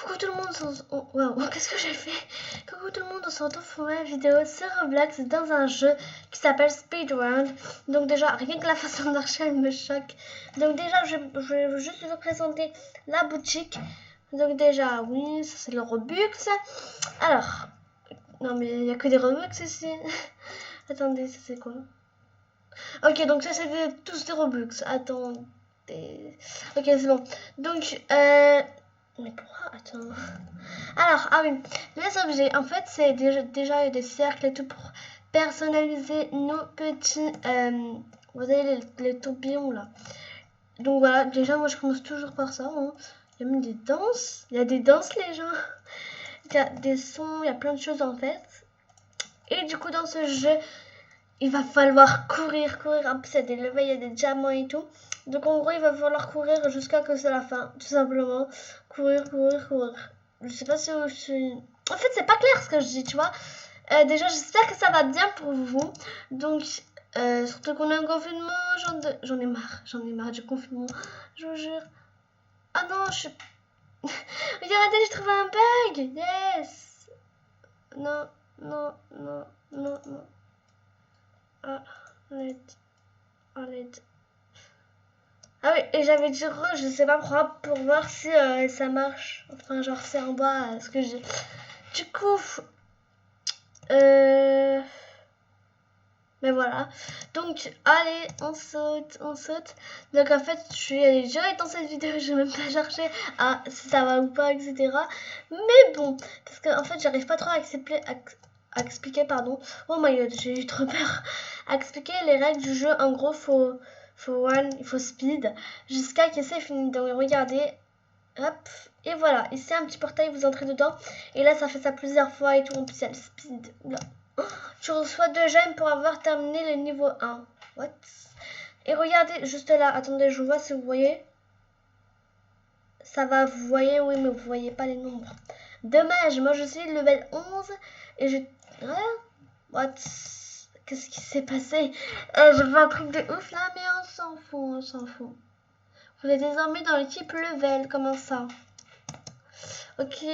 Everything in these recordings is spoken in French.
Coucou tout le monde, wow, qu'est-ce que j'ai fait? Coucou tout le monde, on se retrouve pour une vidéo sur Roblox dans un jeu qui s'appelle Speedrun. Donc déjà, rien que la façon de marcher, elle me choque. Donc déjà, je vais juste vous présenter la boutique. Donc déjà, oui, ça c'est le Robux. Alors, non mais il n'y a que des Robux ici. Attendez, ça c'est quoi? Ok, donc ça c'est tous des Robux. Attendez. Ok, c'est bon. Donc, mais pourquoi? Attends. Alors, ah oui, les objets, en fait, c'est déjà des cercles et tout pour personnaliser nos petits, vous avez les tourbillons là. Donc voilà, déjà, moi je commence toujours par ça. Hein. Il y a même des danses, il y a des danses les gens, il y a des sons, il y a plein de choses en fait. Et du coup, dans ce jeu, il va falloir courir. En plus, il y a des levels, il y a des diamants et tout. Donc en gros, il va falloir courir jusqu'à que c'est la fin, tout simplement. Courir. Je sais pas si je suis... En fait, c'est pas clair ce que je dis, tu vois. Déjà, j'espère que ça va bien pour vous. Donc, surtout qu'on est en confinement, j'en ai marre du confinement. Je vous jure. Ah non, regardez, j'ai trouvé un bug. Yes. Non. Ah, arrête. Ah oui, et j'avais dit re, je sais pas pourquoi, pour voir si ça marche. Enfin, genre, c'est en bas ce que j'ai. Du coup, mais voilà. Donc, allez, on saute. Donc, en fait, je suis allée direct dans cette vidéo, je vais même pas chercher si ça va ou pas, etc. Mais bon, parce que en fait, j'arrive pas trop à expliquer, pardon. Oh my god, j'ai eu trop peur. À expliquer les règles du jeu. En gros, il faut speed jusqu'à que c'est fini. Donc, regardez. Hop, et voilà. Ici, un petit portail, vous entrez dedans. Et là, ça fait ça plusieurs fois et tout. En plus, il y a le speed. Oula. Tu reçois 2 gemmes pour avoir terminé le niveau 1. What? Et regardez, juste là. Attendez, je vois si vous voyez. Ça va, vous voyez, oui, mais vous voyez pas les nombres. Dommage, moi je suis level 11 et je... What? Qu'est-ce qui s'est passé? J'ai fait un truc de ouf là, mais on s'en fout. Vous êtes désormais dans l'équipe level, comment ça? Ok.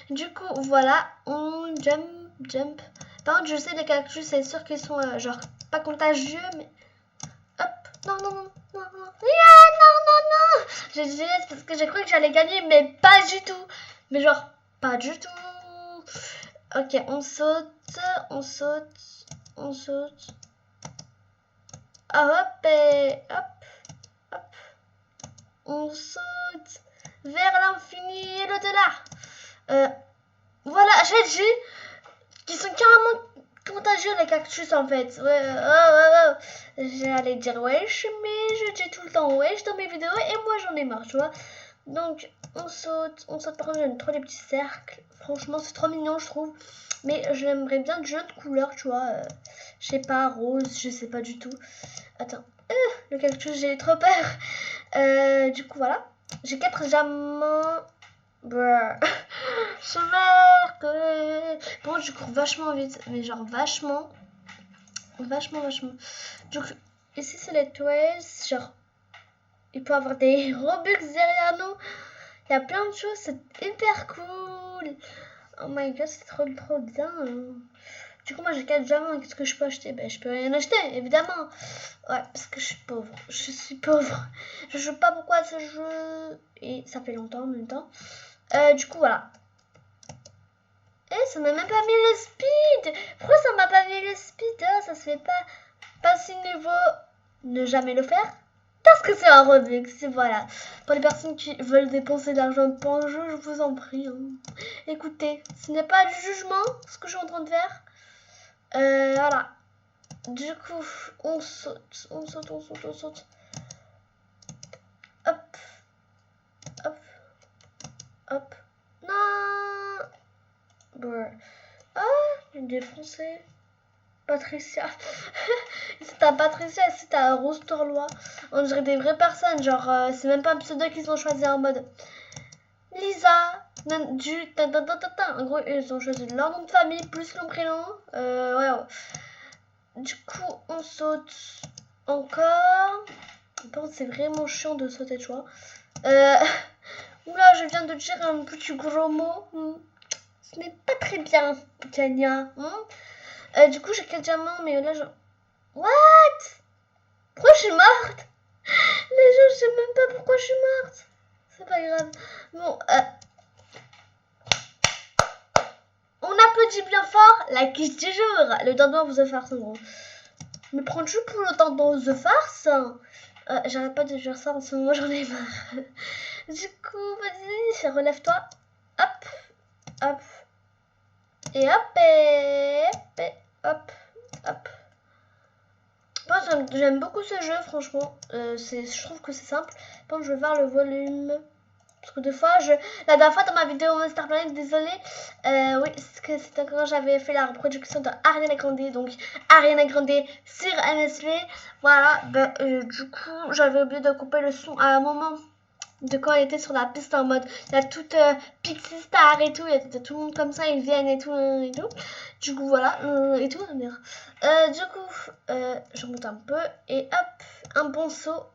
Du coup, voilà, on jump. Par contre, je sais, les cactus, c'est sûr qu'ils sont genre pas contagieux, mais... Hop, non. Yeah, non. J'ai dit yes parce que j'ai cru que j'allais gagner, mais pas du tout. Mais genre, pas du tout. Ok, on saute. Hop, et hop. On saute vers l'infini et l'au-delà. Voilà, j'ai dit qu'ils sont carrément contagieux les cactus en fait. Ouais. J'allais dire wesh, mais je dis tout le temps wesh dans mes vidéos et moi j'en ai marre, tu vois. Donc on saute. Par contre, j'aime trop les petits cercles. Franchement, c'est trop mignon, je trouve. Mais j'aimerais bien de jeux de couleurs, tu vois. Je sais pas, rose, je sais pas du tout. Attends, le cactus, j'ai trop peur. Du coup, voilà. J'ai 4 diamants. Je meurs. Bon, je cours vachement vite, mais genre vachement. Donc ici c'est les 13, genre il peut y avoir des Robux derrière nous. Il y a plein de choses, c'est hyper cool. Oh my god, c'est trop bien. Du coup, moi j'ai 4 diamants, qu'est-ce que je peux acheter? Ben, je peux rien acheter, évidemment. Ouais, parce que je suis pauvre. Je joue pas beaucoup à ce jeu et ça fait longtemps en même temps. Du coup, voilà. Ça m'a même pas mis le speed. Pourquoi ça m'a pas mis le speed? Ça se fait pas. Passer niveau, ne jamais le faire. Parce que c'est un Robux, voilà. Pour les personnes qui veulent dépenser de l'argent pour un jeu, je vous en prie. Écoutez, ce n'est pas du jugement, ce que je suis en train de faire. Voilà. Du coup, on saute. Hop. Non. Ah, une défoncée. Patricia. C'est ta Patricia, c'est ta Rose Torlois. On dirait des vraies personnes, genre c'est même pas un pseudo qu'ils ont choisi en mode Lisa. En gros, ils ont choisi leur nom de famille plus leur prénom. Ouais. Du coup, on saute encore. Par contre, c'est vraiment chiant de sauter, tu vois. Oula, je viens de dire un petit gros mot. Ce n'est pas très bien, Kenya. Du coup, j'ai 4 diamants, mais là, je... What? Pourquoi je suis morte? Les gens, je sais même pas pourquoi je suis morte. C'est pas grave. Bon, on applaudit bien fort la quiche du jour. Le dindon vous a farce, en gros. Me prends-tu pour le dindon the farce? J'arrête pas de dire ça en ce moment, j'en ai marre. Du coup, vas-y, relève-toi. Hop, hop. Et hop, et hop, hop. Moi, j'aime beaucoup ce jeu, franchement. Je trouve que c'est simple. Bon, je vais voir le volume. Parce que des fois, la dernière fois dans ma vidéo Monster Planet, désolée, oui, c'était quand j'avais fait la reproduction de Ariana Grande, donc Ariana Grande sur MSV. Voilà, du coup, j'avais oublié de couper le son à un moment de quand elle était sur la piste en mode, il y a toute Pixie Star et tout, il y a tout le monde comme ça, ils viennent et tout, et tout. Du coup, voilà, et tout, du coup, je remonte un peu, et hop, un bon saut.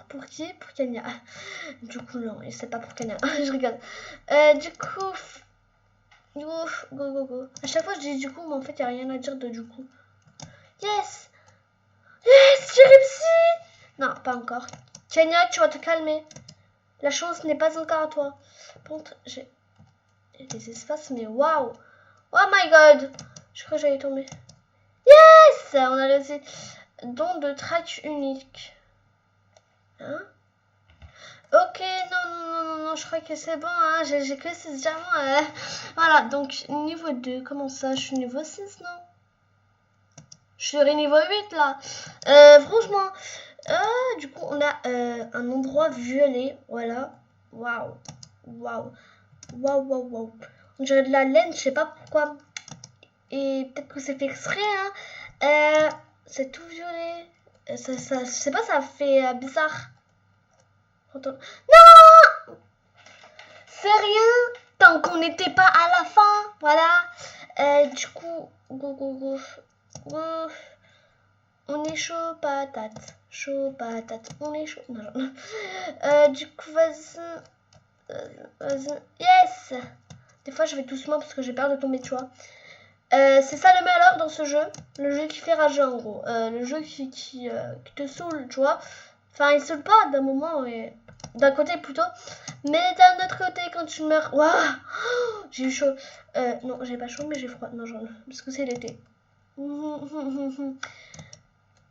Pour qui? Pour Kenya. Du coup, non, c'est pas pour Kenya. Je rigole. Du coup, go. À chaque fois, je dis du coup, mais en fait, il n'y a rien à dire de du coup. Yes! Yes! J'ai réussi! Non, pas encore. Kenya, tu vas te calmer. La chance n'est pas encore à toi. Par contre, j'ai des espaces, mais waouh! Oh my god! Je crois que j'allais tomber. Yes! On a réussi. Don de track unique. Hein? Ok, non, je crois que c'est bon, hein, j'ai que 6 diamants. Voilà, donc niveau 2, comment ça? Je suis niveau 6, non? Je serai niveau 8 là. Franchement, du coup, on a un endroit violet, voilà. Waouh. On dirait de la laine, je sais pas pourquoi. Et peut-être que c'est fait exprès, hein. C'est tout violet. Je sais pas, ça fait bizarre. Non! C'est rien tant qu'on n'était pas à la fin. Voilà. Du coup, go. On est chaud patate. On est chaud. Non. Du coup, vas-y. Yes! Des fois, je vais doucement parce que j'ai peur de tomber, tu vois. C'est ça le malheur dans ce jeu. Le jeu qui fait rager, en gros. Le jeu qui te saoule, tu vois. Enfin, il saoule pas d'un moment, et d'un côté plutôt. Mais d'un autre côté, quand tu meurs... Waouh, j'ai eu chaud. Non, j'ai pas chaud, mais j'ai froid. Non, genre, parce que c'est l'été. Oh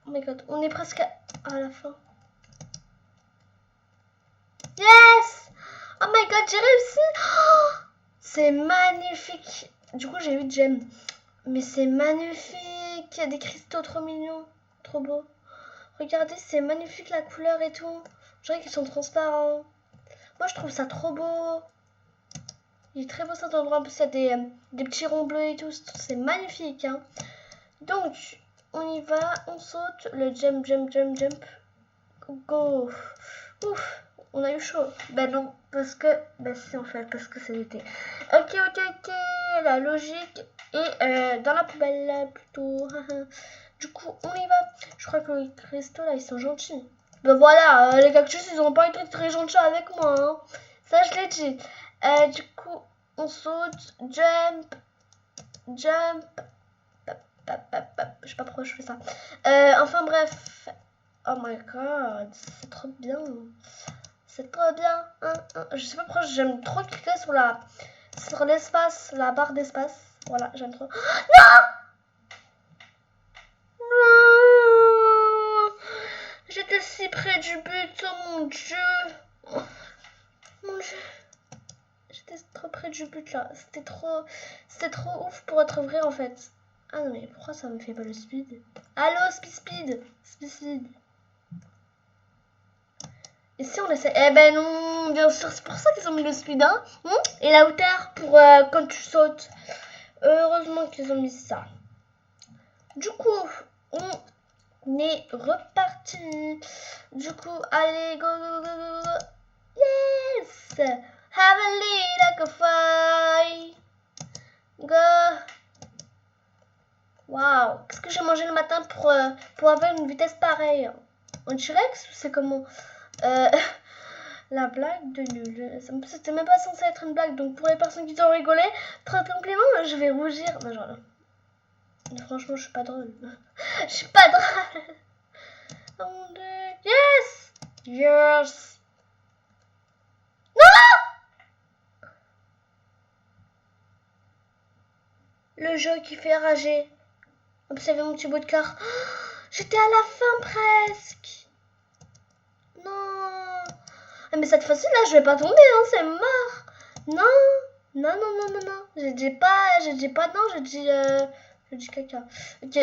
my god, on est presque à la fin. Yes! Oh my god, j'ai réussi! C'est magnifique. Du coup, j'ai eu gemme. Mais c'est magnifique. Il y a des cristaux trop mignons. Trop beaux. Regardez, c'est magnifique la couleur et tout. Je dirais qu'ils sont transparents. Moi, je trouve ça trop beau. Il est très beau cet endroit. En plus, il y a des petits ronds bleus et tout. C'est magnifique. Hein. Donc, on y va. On saute. Le jump. Go. Ouf. On a eu chaud. Ben non. Parce que... Ben si, en fait. Parce que c'est l'été. Ok. La logique est dans la poubelle, plutôt. Du coup, on y va. Je crois que les cristaux, là, ils sont gentils. Ben voilà, les cactus, ils ont pas été très gentils avec moi. Hein. Ça, je l'ai dit. Du coup, on saute. Jump. Je sais pas pourquoi je fais ça. Enfin, bref. Oh my god, c'est trop bien. Je sais pas pourquoi j'aime trop cliquer sur l'espace, la barre d'espace. Voilà, j'aime trop. Non! J'étais si près du but, oh mon dieu. Mon dieu. J'étais trop près du but là. C'était trop ouf pour être vrai en fait. Ah non mais pourquoi ça me fait pas le speed? Allô, speed. Et si on essaie... Eh ben non, bien sûr, c'est pour ça qu'ils ont mis le speed, hein. Et la hauteur pour quand tu sautes. Heureusement qu'ils ont mis ça. Du coup, on est reparti. Du coup, allez, go. Yes! Have a little fly. Go. Waouh! Qu'est-ce que j'ai mangé le matin pour avoir une vitesse pareille? En T-Rex ou c'est comment? la blague de nul. C'était même pas censé être une blague, donc pour les personnes qui ont rigolé, très compliment, je vais rougir. Non, genre, franchement, je suis pas drôle. Je suis pas drôle. Oh mon dieu. Yes! Yes! Non! Le jeu qui fait rager. Observez mon petit bout de cœur. J'étais à la fin presque. Non. Mais cette fois-ci, là, je vais pas tomber, hein, c'est mort. Non. Non, non, non, non, non. J'ai dit pas non, j'ai dit caca. Ok,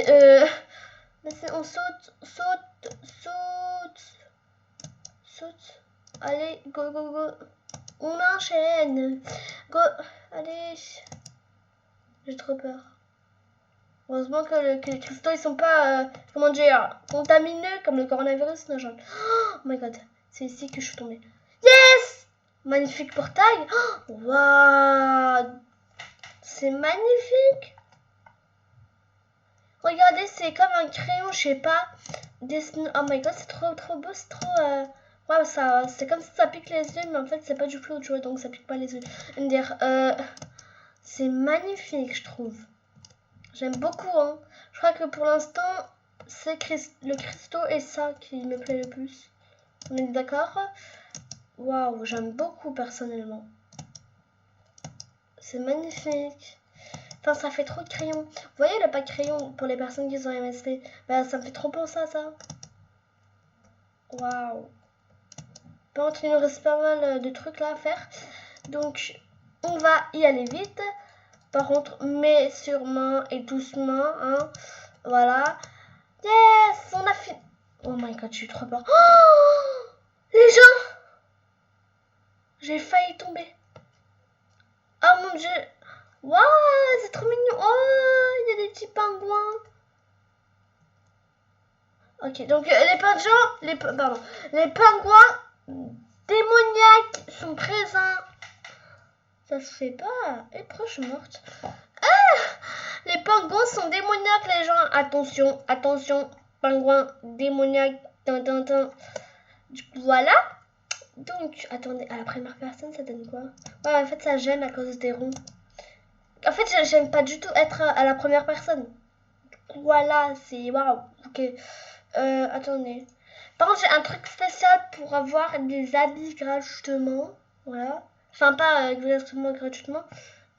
on saute, saute, saute, saute. Allez, go, go, go. On enchaîne. Go, allez. J'ai trop peur. Heureusement que les cristaux, ils sont pas, comment dire, contaminés comme le coronavirus. Non, genre. Oh my god, c'est ici que je suis tombée. Yes! Magnifique portail. Waouh! Wow. C'est magnifique. Regardez, c'est comme un crayon, je sais pas. Oh my god, c'est trop beau, c'est trop... Ouais, ça, c'est comme si ça pique les yeux, mais en fait, c'est pas du flou, tu vois, donc ça pique pas les yeux. C'est magnifique, je trouve. J'aime beaucoup, hein. Je crois que pour l'instant, c'est le cristaux et ça qui me plaît le plus. On est d'accord? Waouh, j'aime beaucoup personnellement. C'est magnifique. Enfin, ça fait trop de crayons. Vous voyez le pack crayon pour les personnes qui sont MSP? Bah, ça me fait trop penser à ça. Waouh. Par contre, il nous reste pas mal de trucs là à faire. Donc, on va y aller vite. Par contre, mais sûrement et doucement. Hein. Voilà. Yes, on a fini. Oh my god, j'ai eu trop peur. Oh, les gens! J'ai failli tomber. Oh mon dieu. Waouh, c'est trop mignon. Oh, il y a des petits pingouins. Ok, donc les pingouins démoniaques sont présents. Ça se fait pas. Et pourquoi je suis morte? Ah, les pingouins sont démoniaques, les gens. Attention, attention. Pingouins démoniaques. Du coup, voilà. Donc, attendez, à la première personne, ça donne quoi? Ouais, en fait, ça gêne à cause des ronds. En fait, j'aime pas du tout être à la première personne. Voilà, c'est waouh. Ok. Attendez. Par contre, j'ai un truc spécial pour avoir des habits gratuitement. Voilà. Enfin, pas exactement gratuitement.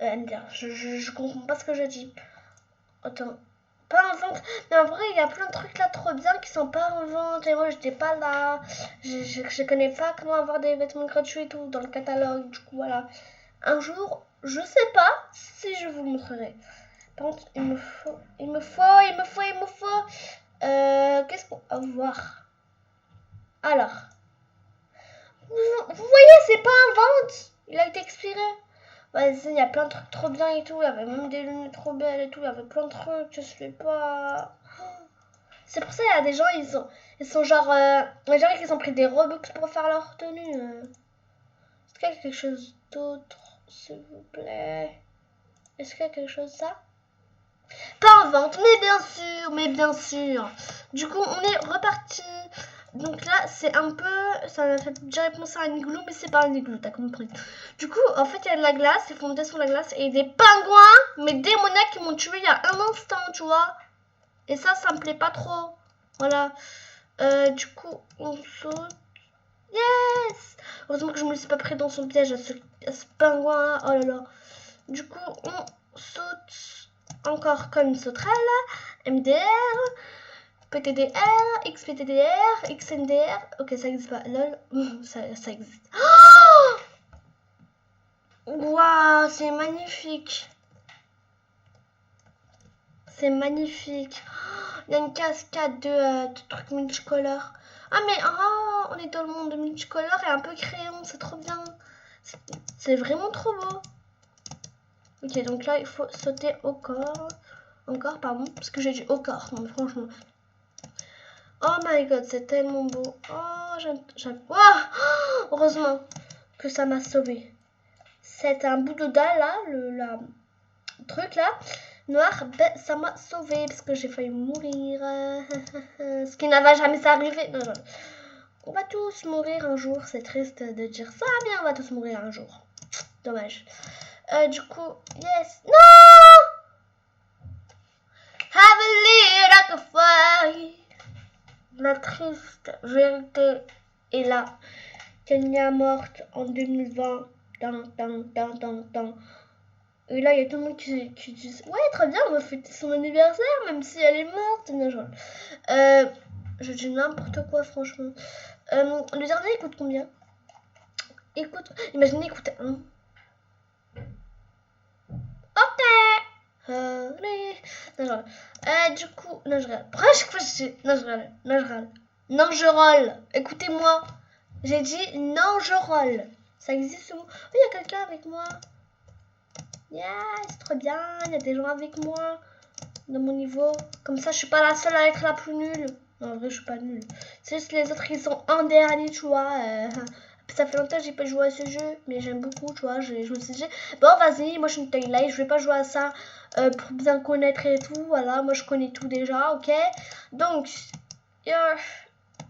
MDR, je comprends pas ce que je dis. Attends. Pas en vente. Mais en vrai, il y a plein de trucs là trop bien qui sont pas en vente. Et moi, j'étais pas là. Je connais pas comment avoir des vêtements gratuits et tout dans le catalogue. Du coup, voilà. Un jour, je sais pas si je vous le montrerai. Par contre, il me faut. Qu'est-ce qu'on va voir? Alors. Vous voyez, c'est pas en vente. Il a été expiré. Ouais, il y a plein de trucs trop bien et tout. Il y avait même des lunettes trop belles et tout. Il y avait plein de trucs. Je sais pas. C'est pour ça qu'il y a des gens, ils sont genre. Les gens qui ont pris des Robux pour faire leur tenue. Est-ce qu'il y a quelque chose d'autre, s'il vous plaît? Est-ce qu'il y a quelque chose ça? Pas en vente, mais bien sûr, mais bien sûr. Du coup, on est reparti. Donc là, c'est un peu... Ça m'a fait déjà penser à un igloo, mais c'est pas un igloo, t'as compris. Du coup, en fait, il y a de la glace, ils font monter sur la glace, et des pingouins, mais démoniaques qui m'ont tué il y a un instant, tu vois. Et ça me plaît pas trop. Voilà. Du coup, on saute. Yes! Heureusement que je me suis pas pris dans son piège à ce pingouin. Oh là là. Du coup, on saute encore comme une sauterelle. MDR, PTDR, XPTDR, XNDR. Ok, ça existe pas. Lol, ça existe. Waouh, wow, c'est magnifique. C'est magnifique. Il y a une cascade de trucs multicolores. Ah mais on est dans le monde de multicolores et un peu crayon, c'est trop bien. C'est vraiment trop beau. Ok, donc là il faut sauter au corps. Encore, pardon, parce que j'ai dit au corps. Non mais franchement. Oh my god, c'est tellement beau. Oh, j'aime. Oh, heureusement que ça m'a sauvé. C'est un bout de dalle là, le truc là. Noir, ben, ça m'a sauvé parce que j'ai failli mourir. Ce qui n'avait jamais arrivé. Non, non. On va tous mourir un jour. C'est triste de dire ça, mais on va tous mourir un jour. Dommage. Du coup, yes. Non! Have a little fly. La triste vérité est là. Kenya morte en 2020. Et là, il y a tout le monde qui dit ouais, très bien, on va fêter son anniversaire, même si elle est morte. Non, je dis n'importe quoi, franchement. Le dernier, il coûte combien? Imaginez, il coûte 1. Ok. Allez. Non, du coup, non, je râle. Pourquoi à chaque fois je dis non, je râle. Non, je roll. Écoutez-moi. J'ai dit non, je roll. Ça existe où? Oh, il y a quelqu'un avec moi. Yeah, c'est trop bien. Il y a des gens avec moi. Dans mon niveau. Comme ça, je suis pas la seule à être la plus nulle. Non, en vrai, je suis pas nulle. C'est juste les autres qui sont en dernier, tu vois. Ça fait longtemps que j'ai pas joué à ce jeu, mais j'aime beaucoup, tu vois. Je me suis dit, bon, vas-y, moi je suis une Twilight, je vais pas jouer à ça pour bien connaître et tout. Voilà, moi je connais tout déjà, ok. Donc, yeah,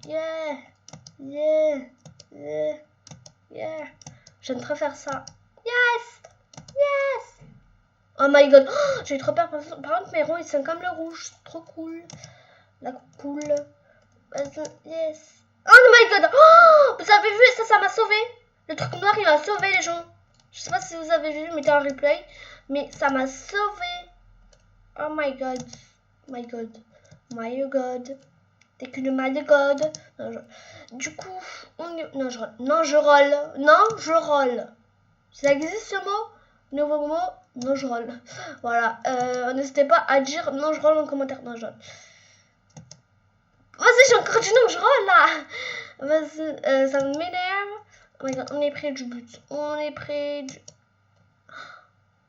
yeah, yeah, yeah, yeah. J'aime trop faire ça. Yes, yes. Oh my god, oh, j'ai eu trop peur. Par contre, mes ronds ils sont comme le rouge, c'est trop cool. La cool. Yes. Oh my god! Oh, vous avez vu ça, ça m'a sauvé. Le truc noir, il m'a sauvé, les gens. Je sais pas si vous avez vu, mettez un replay. Mais ça m'a sauvé. Oh my god. My god. My god. T'es qu'une my god. Non, du coup, non, je roll. Non, je roll. Non, je roll. Ça existe ce mot? Nouveau mot? Non, je roll. Voilà. N'hésitez pas à dire non, je roll en commentaire. Non, je roll. Vas-y, j'ai encore dit non, je roll là. Vas-y, ça m'énerve. Oh my god, on est près du but. On est près du...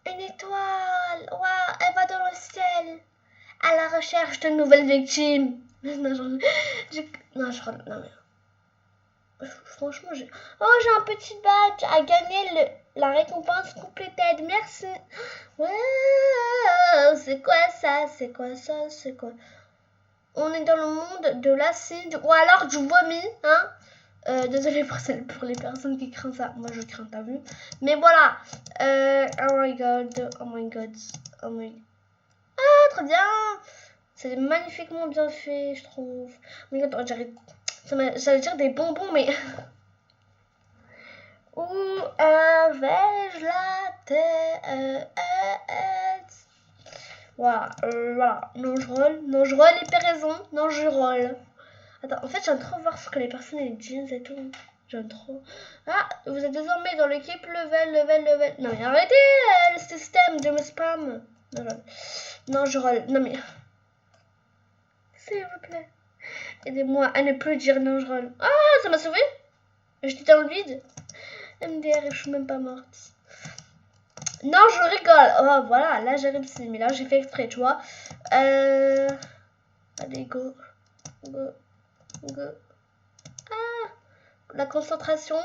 Une étoile. Waouh, elle va dans le ciel. À la recherche de nouvelles victimes. Non, je roll. Non, mais... Franchement, j'ai... Oh, j'ai un petit badge à gagner la récompense completed. Merci. Ouais, c'est quoi ça? C'est quoi ça? C'est quoi? On est dans le monde de l'acide ou alors du vomi, hein. Désolée pour les personnes qui craignent ça. Moi, je crains, t'as vu. Mais voilà. Oh my god. Oh my god. Oh my... Ah, très bien. C'est magnifiquement bien fait, je trouve. Oh my god, ça veut dire des bonbons, mais... Où vais-je la tête? Voilà, voilà. Non, je roll les péraisons. Non, je roll. Attends, en fait, j'aime trop voir ce que les personnes elles disent et tout. J'aime trop. Ah, vous êtes désormais dans l'équipe level. Non, mais arrêtez le système de me spam. Non, je roll. Non, mais... S'il vous plaît. Aidez-moi à ne plus dire non, je roll. Ah, ça m'a sauvé. J'étais dans le vide. MDR, je suis même pas morte. Non, je rigole. Oh, voilà, là j'ai réussi. Mais là, j'ai fait exprès, tu vois. Allez, go. Ah, la concentration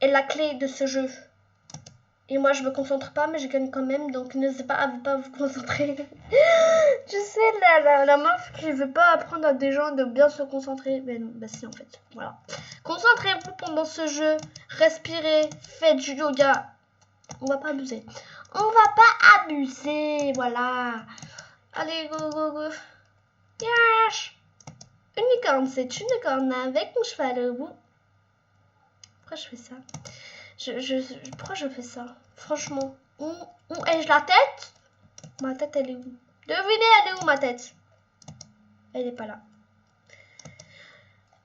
est la clé de ce jeu. Et moi, je me concentre pas, mais je gagne quand même. Donc, n'hésitez pas à pas vous concentrer. Tu sais, la meuf qui veut pas apprendre à des gens de bien se concentrer. Mais non, bah si, en fait. Voilà. Concentrez-vous pendant ce jeu. Respirez. Faites du yoga. On va pas abuser. Voilà. Allez, go. Yes. Une licorne, c'est une licorne avec un cheval au bout. Pourquoi je fais ça? Pourquoi je fais ça? Franchement. Où ai-je la tête? Ma tête, elle est où? Devinez, elle est où ma tête? Elle est pas là.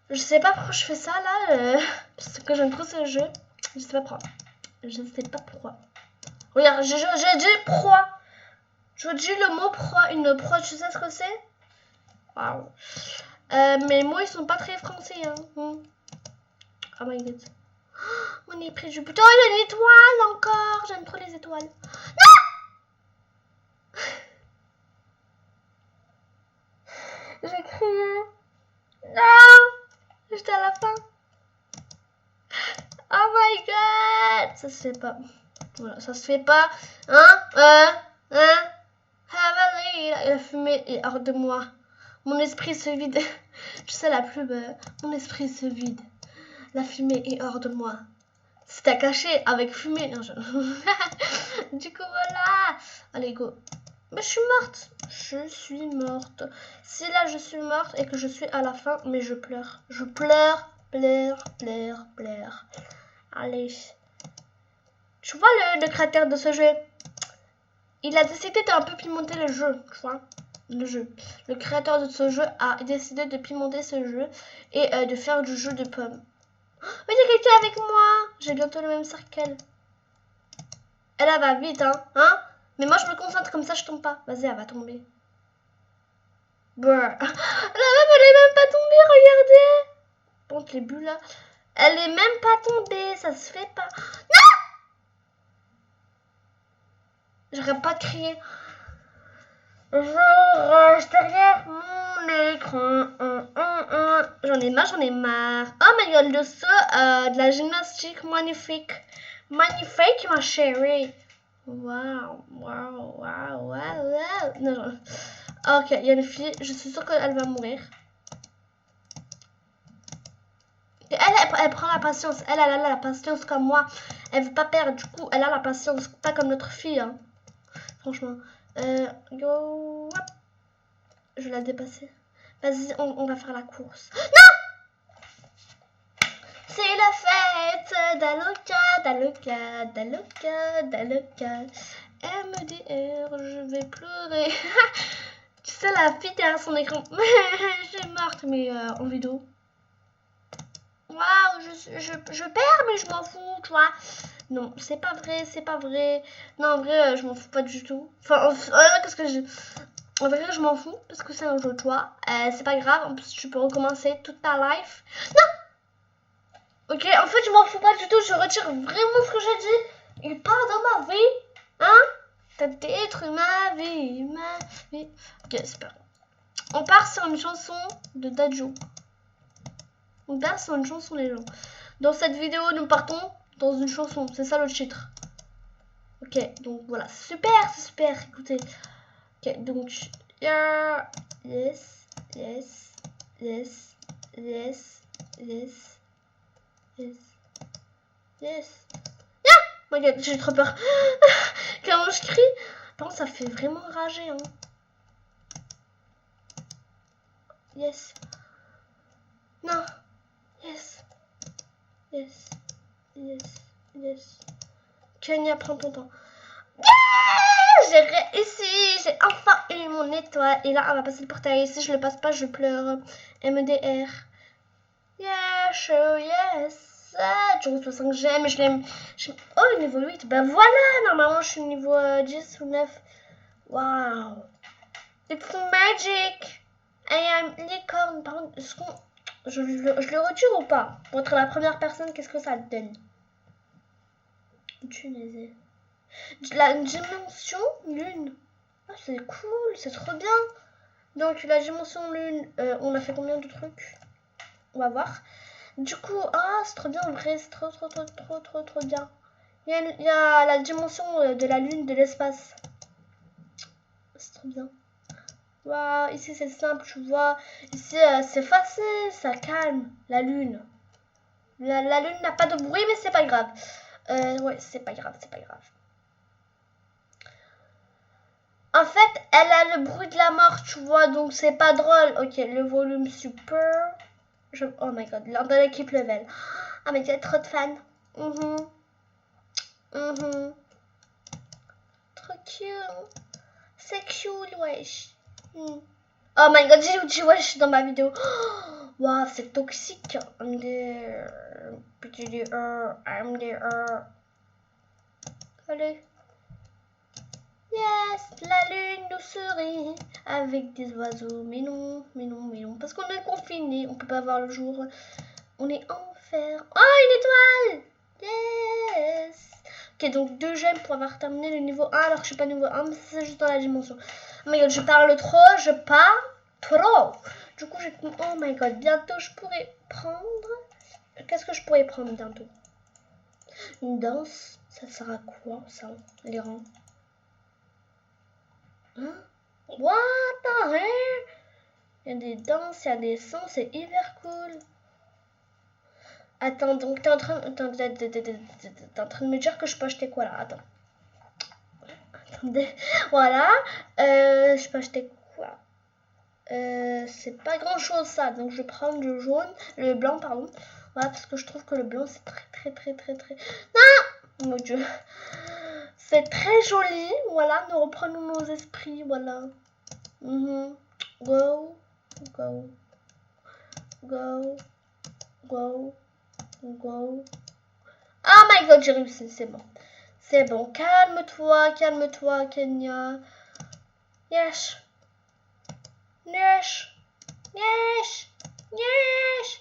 Je sais pas pourquoi je fais ça là. Parce que j'aime trop ce jeu. Je sais pas pourquoi. Regarde, j'ai dit proie. Je dis le mot proie. Une proie, tu sais ce que c'est? Waouh. Mes mots, ils sont pas très français. Hein. Oh my god. On est près du but. Oh, il y a une étoile encore. J'aime trop les étoiles. Non! J'ai crié. Non! J'étais à la fin. Oh my god! Ça se fait pas. Voilà, ça se fait pas. Hein? La fumée est hors de moi. Mon esprit se vide. Je sais la pub. Mon esprit se vide. La fumée est hors de moi. C'est à cacher avec fumée. Non, du coup, voilà. Allez, go. Mais je suis morte. Je suis morte. Si là, je suis morte et que je suis à la fin, mais je pleure. Je pleure, pleure, pleure, pleure. Allez. Tu vois le créateur de ce jeu? Il a décidé d'un peu pimenter le jeu, tu vois. Le jeu. Le créateur de ce jeu a décidé de pimenter ce jeu et de faire du jeu de pommes. Oh, il y a quelqu'un avec moi. J'ai bientôt le même cercle qu'elle. Elle va vite, hein. Mais moi, je me concentre comme ça, je tombe pas. Vas-y, elle va tomber. Brr. La meuf, elle est même pas tombée, regardez. Bon, les bulles là. Elle est même pas tombée, ça se fait pas. Non! J'arrête pas de crier. Je reste derrière mon écran. J'en ai marre, j'en ai marre. Oh my god, le saut de la gymnastique, magnifique. Magnifique, ma chérie. Waouh, waouh, waouh, waouh. Non, non. Ok, il y a une fille, je suis sûre qu'elle va mourir. Et elle prend la patience. Elle a la patience comme moi. Elle veut pas perdre. Du coup, elle a la patience. Pas comme notre fille. Hein. Franchement. Go. Hop. Je vais la dépasser. Vas-y, on va faire la course. Non! C'est la fête d'Aloca, d'Aloca, d'Aloca, d'Aloca. MDR, je vais pleurer. Tu sais, la fille derrière son écran. Je suis morte, mais en vidéo. Waouh, je perds, mais je m'en fous, tu vois. Non, c'est pas vrai, c'est pas vrai. Non, en vrai, je m'en fous pas du tout. Enfin, qu'est-ce que je... En vrai, je m'en fous, parce que c'est un jeu, tu vois. C'est pas grave, en plus, tu peux recommencer toute ta life. Non! Ok, en fait, je m'en fous pas du tout, je retire vraiment ce que j'ai dit. Il part dans ma vie, hein. T'as détruit ma vie, ma vie. Ok, c'est pas grave. On part sur une chanson de Dadju. On part sur une chanson, les gens. Dans cette vidéo, nous partons dans une chanson. C'est ça le titre. Ok, donc voilà. Super, c'est super. Écoutez. Ok, donc. Yeah. Yes, yes, yes, yes, yes, yes, yes. Yeah! Oh my god, j'ai trop peur. Comment je crie? Par contre, ça fait vraiment rager. Hein. Yes. Non. Yes. Yes. Yes. Yes. Kenya, prends ton temps. Yeah! J'ai réussi, j'ai enfin eu mon étoile. Et là, on va passer le portail. Si je le passe pas, je pleure. MDR. Yeah, sure, yes. Tu reçois 5 gemmes, je l'aime. Oh, niveau 8. Ben voilà, normalement, je suis niveau 10 ou 9. Wow. It's magic. I am licorne. Par contre, est-ce qu'on... je le retire ou pas? Pour être la première personne, qu'est-ce que ça donne? Tu les ai. La dimension lune. Ah, c'est cool, c'est trop bien. Donc la dimension lune, on a fait combien de trucs? On va voir. Du coup, ah, c'est trop bien en vrai, c'est trop bien. Il y a la dimension de la lune, de l'espace. C'est trop bien. Waouh, ici c'est simple, tu vois. Ici c'est facile, ça calme. La lune. La lune n'a pas de bruit, mais c'est pas grave. Ouais, c'est pas grave, c'est pas grave. En fait, elle a le bruit de la mort, tu vois, donc c'est pas drôle. Ok, le volume super. Oh my god, l'un de l'équipe level. Ah, mais tu es trop de fans. Trop cute. C'est cute, wesh. Oh my god, j'ai dit wesh dans ma vidéo. Waouh, c'est toxique. I'm there. I'm there. Allez. Yes, la lune nous sourit avec des oiseaux. Mais non, mais non, mais non. Parce qu'on est confiné, on peut pas voir le jour. On est enfer. Oh, une étoile! Yes! Ok, donc 2 gemmes pour avoir terminé le niveau 1 alors que je suis pas niveau 1, mais c'est juste dans la dimension. Oh my god, je parle trop, je parle trop. Du coup, oh my god, bientôt je pourrais prendre... Qu'est-ce que je pourrais prendre bientôt? Une danse? Ça sert à quoi, ça? Les rangs? Hein? What the hell? Il y a des danses, il y a des sons, c'est hyper cool. Attends, donc t'es en train de me dire que je peux acheter quoi là? Attends. Attendez. Voilà. Je peux acheter quoi? C'est pas grand chose ça. Donc je vais prendre le jaune, le blanc, pardon. Voilà, parce que je trouve que le blanc c'est très. Non! Mon dieu. C'est très joli. Voilà, nous reprenons nos esprits. Voilà. Go. Go. Go. Go. Go. Oh my god, j'ai réussi, c'est bon. C'est bon, calme-toi, Kenya. Yes. Yes. Yes. Yes.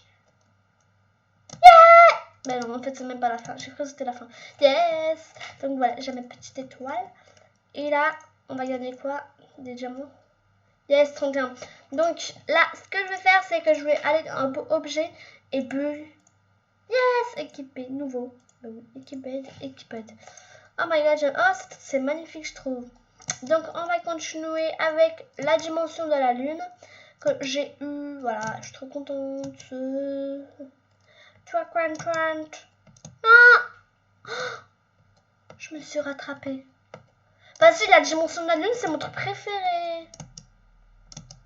Yeah. Mais non, en fait, c'est même pas la fin. J'ai cru que c'était la fin. Yes. Donc voilà, j'ai ma petite étoile. Et là, on va gagner quoi? Des diamants. Yes, 31. Donc là, ce que je vais faire, c'est que je vais aller en objet et puis... Yes, équipé, nouveau. Équipé. Oh my god, oh, c'est magnifique, je trouve. Donc, on va continuer avec la dimension de la lune que j'ai eu. Voilà, je suis trop contente. Ah, je me suis rattrapée. Vas-y, la dimension de la lune, c'est mon truc préféré.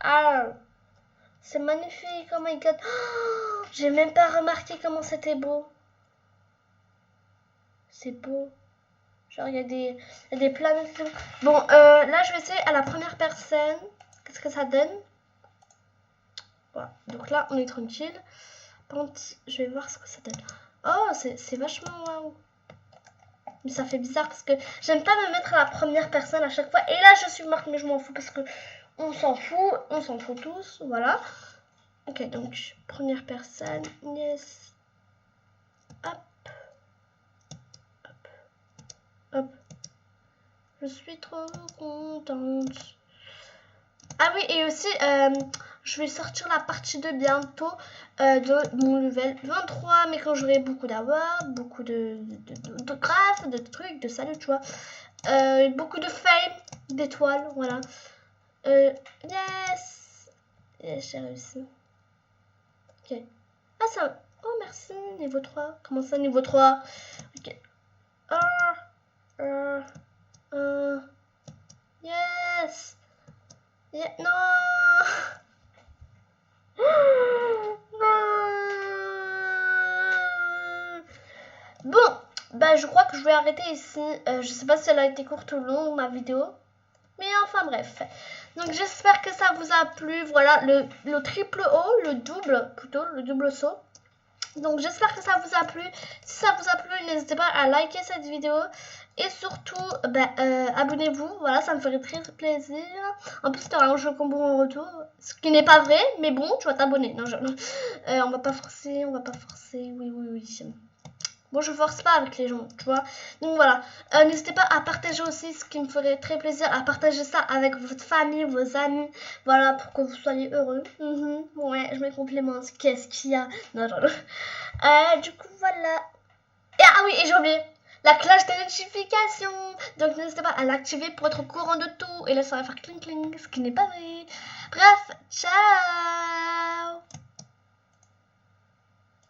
Ah, c'est magnifique, oh my god. Oh, j'ai même pas remarqué comment c'était beau. C'est beau. Genre, il y a des planètes. Bon, là, je vais essayer à la première personne. Qu'est-ce que ça donne? Voilà. Donc là, on est tranquille. Par contre, je vais voir ce que ça donne. Oh, c'est vachement waouh. Mais ça fait bizarre parce que j'aime pas me mettre à la première personne à chaque fois. Et là, je suis morte, mais je m'en fous parce que on s'en fout tous. Voilà. Ok, donc, première personne. Yes. Hop. Hop. Hop. Je suis trop contente. Ah oui, et aussi, je vais sortir la partie 2 bientôt de mon level 23. Mais quand j'aurai beaucoup d'awards, beaucoup de graphes, de trucs, de salut, tu vois. Beaucoup de fame, d'étoiles, voilà. Yes. Yes, j'ai réussi. Ok. Ah, ça... Oh, merci, niveau 3. Comment ça, niveau 3? Ok. Yes. Yeah. Non. Bon, bah je crois que je vais arrêter ici. Je sais pas si elle a été courte ou longue ma vidéo. Mais enfin bref. Donc j'espère que ça vous a plu. Voilà le triple haut, le double plutôt, le double saut. Donc j'espère que ça vous a plu. Si ça vous a plu, n'hésitez pas à liker cette vidéo. Et surtout, abonnez-vous. Voilà, ça me ferait très plaisir. En plus, tu auras un jeu combo en retour. Ce qui n'est pas vrai, mais bon, tu vas t'abonner. Non, on va pas forcer, oui. Bon, je force pas avec les gens, tu vois. Donc voilà, n'hésitez pas à partager aussi, ce qui me ferait très plaisir, à partager ça avec votre famille, vos amis. Voilà, pour que vous soyez heureux. Ouais, je me complimente. Qu'est-ce qu'il y a? Non. Du coup, voilà. Et, ah oui, et j'ai oublié la cloche de notification. Donc n'hésitez pas à l'activer pour être au courant de tout. Et là, ça va faire cling cling, ce qui n'est pas vrai. Bref, ciao.